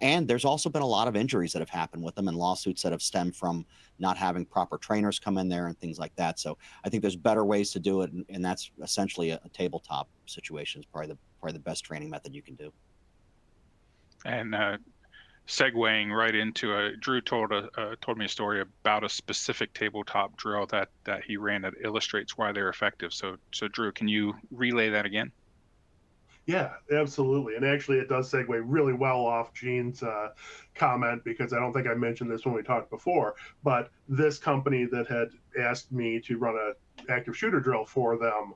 And there's also been a lot of injuries that have happened with them, and lawsuits that have stemmed from not having proper trainers come in there and things like that. So I think there's better ways to do it, and that's essentially a tabletop situation. Is probably the best training method you can do. And segueing right into Drew told me a story about a specific tabletop drill that he ran that illustrates why they're effective. So Drew, can you relay that again? Yeah, absolutely. And actually, it does segue really well off Gene's comment, because I don't think I mentioned this when we talked before, but this company that had asked me to run an active shooter drill for them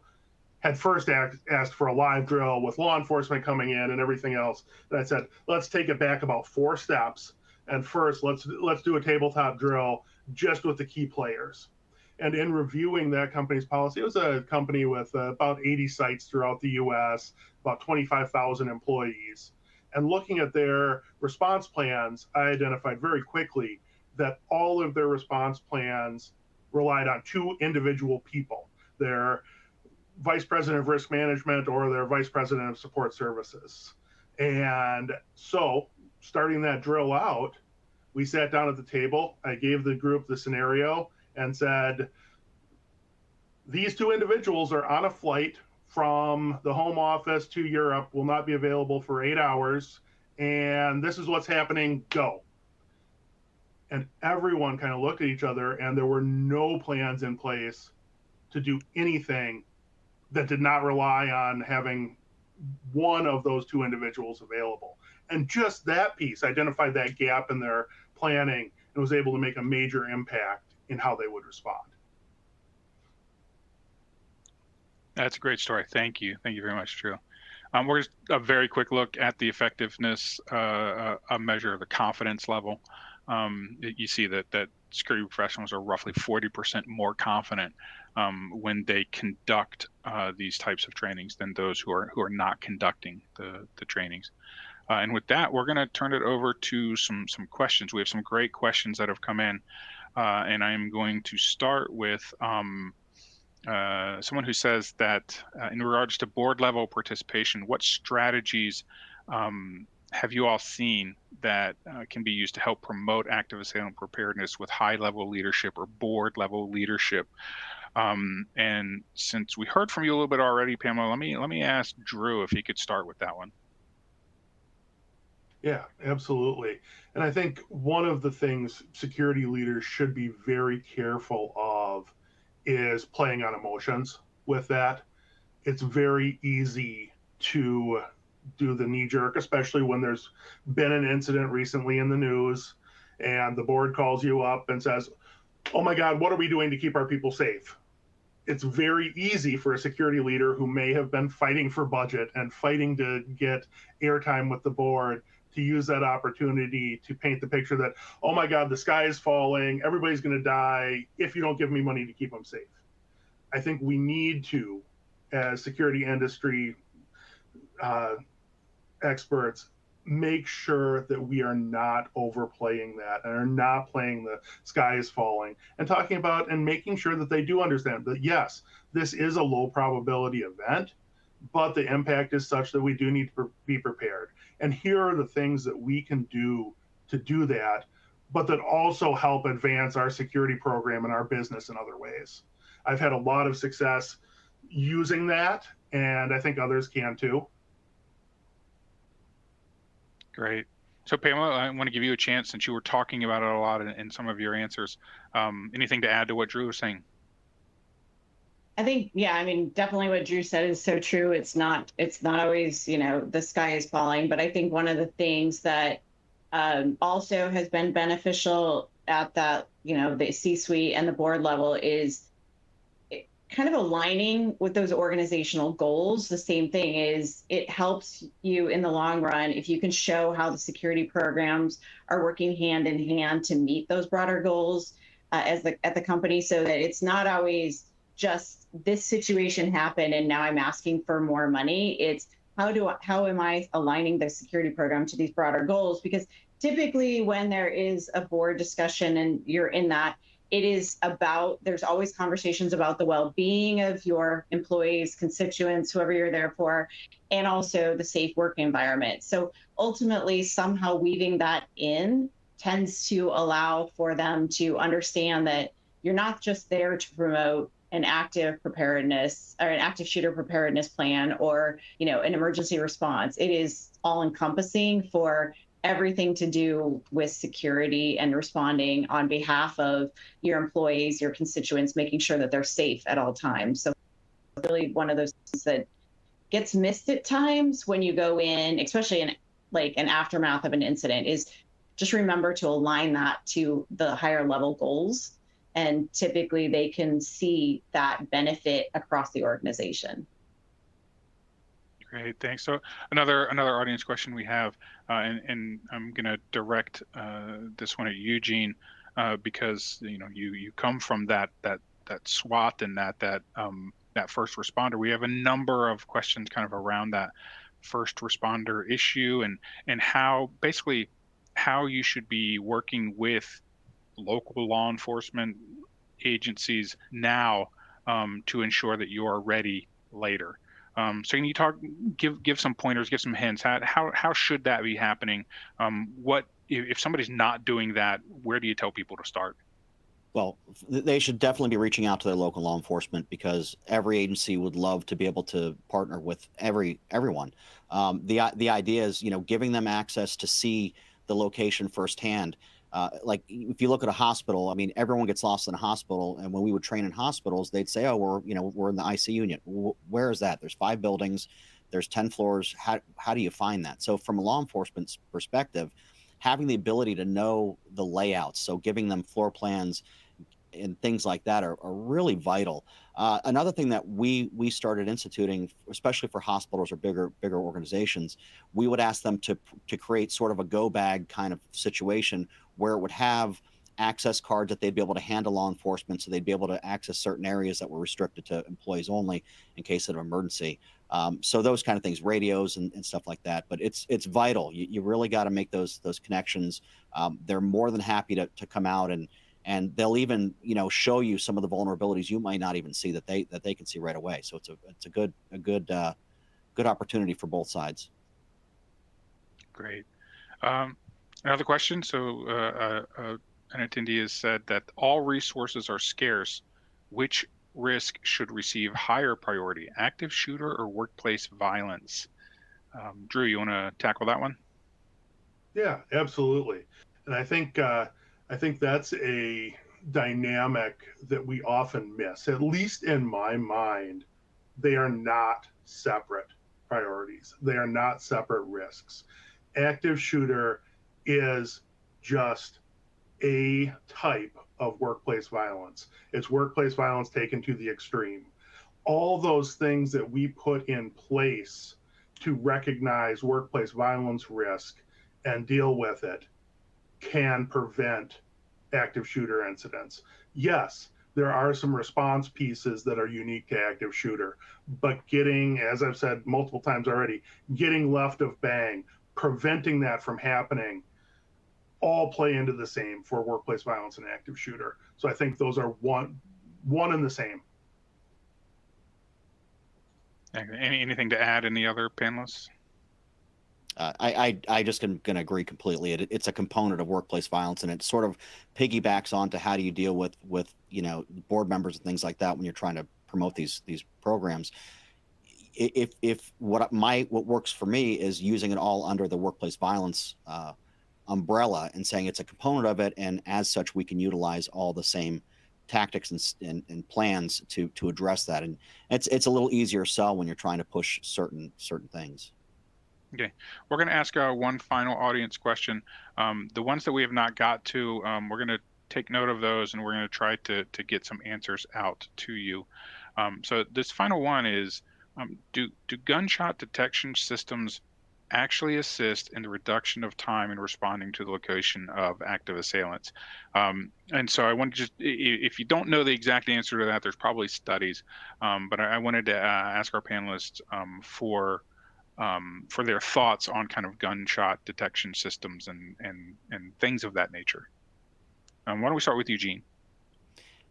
had first asked for a live drill with law enforcement coming in and everything else. And I said, let's take it back about 4 steps. And first, let's do a tabletop drill just with the key players. And in reviewing that company's policy, it was a company with about 80 sites throughout the US, about 25,000 employees. And looking at their response plans, I identified very quickly that all of their response plans relied on 2 individual people. Their vice president of risk management or their vice president of support services. And so starting that drill out, we sat down at the table. I gave the group the scenario and said, these 2 individuals are on a flight from the home office to Europe, will not be available for 8 hours. And this is what's happening, go. And everyone kind of looked at each other, and there were no plans in place to do anything that did not rely on having one of those two individuals available. And just that piece identified that gap in their planning and was able to make a major impact in how they would respond. That's a great story. Thank you. Thank you very much, Drew. We're just a very quick look at the effectiveness, a measure of the confidence level. You see that security professionals are roughly 40% more confident when they conduct these types of trainings than those who are not conducting the trainings. And with that, we're going to turn it over to some questions. We have some great questions that have come in, and I am going to start with someone who says that in regards to board level participation, what strategies have you all seen that can be used to help promote active assailant preparedness with high level leadership or board level leadership? And since we heard from you a little bit already, Pamela, let me ask Drew if he could start with that one. Yeah, absolutely. And I think one of the things security leaders should be very careful of is playing on emotions with that. It's very easy to do the knee jerk, especially when there's been an incident recently in the news and the board calls you up and says, oh my God, what are we doing to keep our people safe? It's very easy for a security leader who may have been fighting for budget and fighting to get airtime with the board to use that opportunity to paint the picture that, oh my God, the sky is falling, everybody's going to die if you don't give me money to keep them safe. I think we need to, as security industry experts, make sure that we are not overplaying that and are not playing the sky is falling and talking about and making sure that they do understand that, yes, this is a low probability event, but the impact is such that we do need to be prepared. And here are the things that we can do to do that, but that also help advance our security program and our business in other ways. I've had a lot of success using that, and I think others can too. Great. So Pamela, I want to give you a chance since you were talking about it a lot in some of your answers. Anything to add to what Drew was saying? I think, yeah, I mean, definitely what Drew said is so true. It's not always, the sky is falling, but I think one of the things that also has been beneficial at that, the C-suite and the board level is kind of aligning with those organizational goals. The same thing is it helps you in the long run if you can show how the security programs are working hand in hand to meet those broader goals at the company, so that it's not always just this situation happened and now I'm asking for more money. It's how am I aligning the security program to these broader goals? Because typically when there is a board discussion and you're in that, it is about, there's always conversations about the well-being of your employees, constituents, whoever you're there for, and also the safe work environment. So ultimately, somehow weaving that in tends to allow for them to understand that you're not just there to promote an active preparedness or an active shooter preparedness plan or, an emergency response. It is all encompassing for everything to do with security and responding on behalf of your employees, your constituents, making sure that they're safe at all times. So really one of those things that gets missed at times when you go in, especially in like an aftermath of an incident, is just remember to align that to the higher level goals. And typically they can see that benefit across the organization. Great, thanks. So another audience question we have, and I'm going to direct this one at Eugene, because you come from that SWAT and that first responder. We have a number of questions kind of around that first responder issue and how you should be working with local law enforcement agencies now to ensure that you are ready later. So can you give some pointers, give some hints? How should that be happening? What if somebody's not doing that? Where do you tell people to start? Well, they should definitely be reaching out to their local law enforcement, because every agency would love to be able to partner with everyone. The idea is, giving them access to see the location firsthand. like if you look at a hospital, I mean, everyone gets lost in a hospital. And when we would train in hospitals, they'd say, oh, we're in the ICU unit. Where is that? There's 5 buildings, there's 10 floors. How do you find that? So from a law enforcement perspective, having the ability to know the layouts, so giving them floor plans and things like that are really vital. Another thing that we started instituting, especially for hospitals or bigger organizations, we would ask them to create sort of a go bag kind of situation where it would have access cards that they'd be able to hand to law enforcement, so they'd be able to access certain areas that were restricted to employees only in case of emergency. So those kind of things, radios and stuff like that. But it's vital. You really got to make those connections. They're more than happy to come out and they'll even show you some of the vulnerabilities you might not even see that they can see right away. So it's a good opportunity for both sides. Great. Another question. So an attendee has said that all resources are scarce. Which risk should receive higher priority, active shooter or workplace violence? Drew, you want to tackle that one? Yeah, absolutely. And I think that's a dynamic that we often miss. At least in my mind, they are not separate priorities. They are not separate risks. Active shooter is just a type of workplace violence. It's workplace violence taken to the extreme. All those things that we put in place to recognize workplace violence risk and deal with it can prevent active shooter incidents. Yes, there are some response pieces that are unique to active shooter, but getting, as I've said multiple times already, getting left of bang, preventing that from happening, all play into the same for workplace violence and active shooter. So I think those are one and the same. Anything to add? Any other panelists? I just going to agree completely. It's a component of workplace violence, and it sort of piggybacks onto how do you deal with board members and things like that when you're trying to promote these programs. If what works for me is using it all under the workplace violence umbrella and saying it's a component of it, and as such we can utilize all the same tactics and plans to address that. And it's a little easier sell when you're trying to push certain things. Okay, we're going to ask one final audience question. The ones that we have not got to, we're going to take note of those, and we're going to try to get some answers out to you. So this final one is, do gunshot detection systems actually assist in the reduction of time in responding to the location of active assailants? And so I want to just, if you don't know the exact answer to that, there's probably studies, but I wanted to ask our panelists for their thoughts on kind of gunshot detection systems and things of that nature. Why don't we start with Eugene?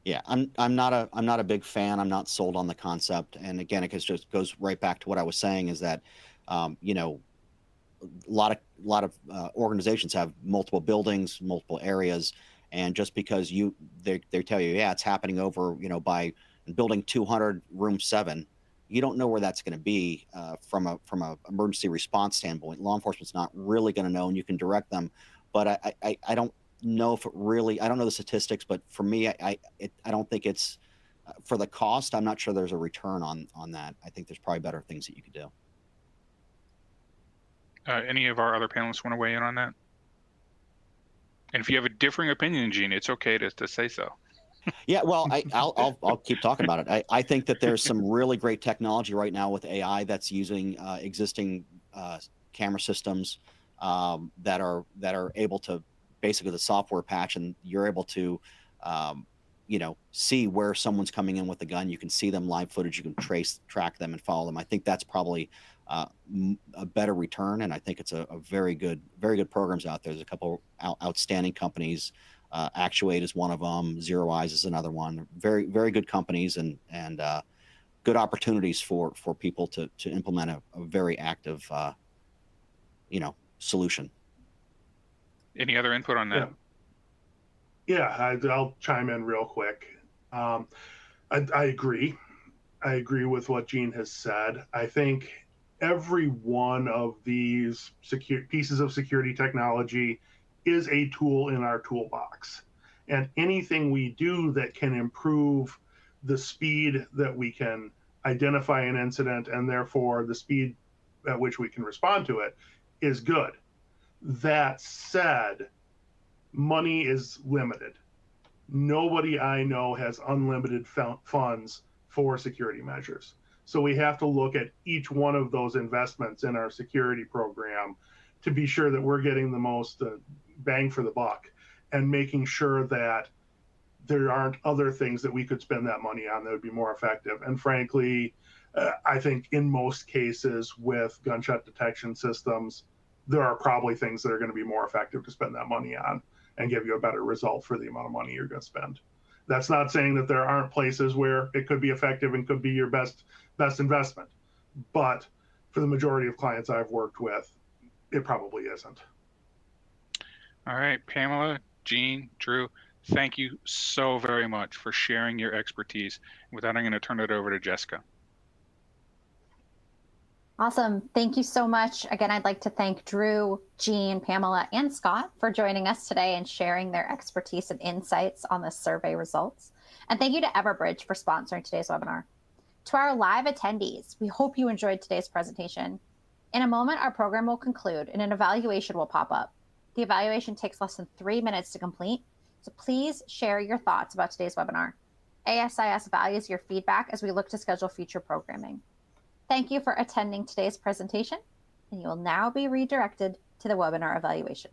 Yeah, I'm not a big fan. I'm not sold on the concept. And again, it just goes right back to what I was saying, is that a lot of organizations have multiple buildings, multiple areas, and just because they tell you, yeah, it's happening over by building 200, room 7. You don't know where that's going to be from a emergency response standpoint. Law enforcement's not really going to know, and you can direct them. But I don't know if it really. I don't know the statistics, but for me, I don't think it's for the cost. I'm not sure there's a return on that. I think there's probably better things that you could do. Any of our other panelists want to weigh in on that? And if you have a differing opinion, Gene, it's okay to say so. Yeah, well, I'll keep talking about it. I think that there's some really great technology right now with AI that's using existing camera systems that are able to basically the software patch, and you're able to see where someone's coming in with the gun. You can see them live footage. You can track them and follow them. I think that's probably a better return, and I think it's a very good programs out there. There's a couple outstanding companies. Actuate is one of them. Zero Eyes is another one. Very, very good companies and good opportunities for people to implement a very active, solution. Any other input on that? Yeah, I'll chime in real quick. I agree. I agree with what Gene has said. I think every one of these pieces of security technology is a tool in our toolbox. And anything we do that can improve the speed that we can identify an incident and therefore the speed at which we can respond to it is good. That said, money is limited. Nobody I know has unlimited funds for security measures. So we have to look at each one of those investments in our security program to be sure that we're getting the most bang for the buck and making sure that there aren't other things that we could spend that money on that would be more effective. And frankly, I think in most cases with gunshot detection systems, there are probably things that are going to be more effective to spend that money on and give you a better result for the amount of money you're going to spend. That's not saying that there aren't places where it could be effective and could be your best investment. But for the majority of clients I've worked with, it probably isn't. All right, Pamela, Gene, Drew, thank you so very much for sharing your expertise. With that, I'm going to turn it over to Jessica. Awesome. Thank you so much. Again, I'd like to thank Drew, Gene, Pamela, and Scott for joining us today and sharing their expertise and insights on the survey results. And thank you to Everbridge for sponsoring today's webinar. To our live attendees, we hope you enjoyed today's presentation. In a moment, our program will conclude and an evaluation will pop up. The evaluation takes less than 3 minutes to complete, so please share your thoughts about today's webinar. ASIS values your feedback as we look to schedule future programming. Thank you for attending today's presentation, and you will now be redirected to the webinar evaluation.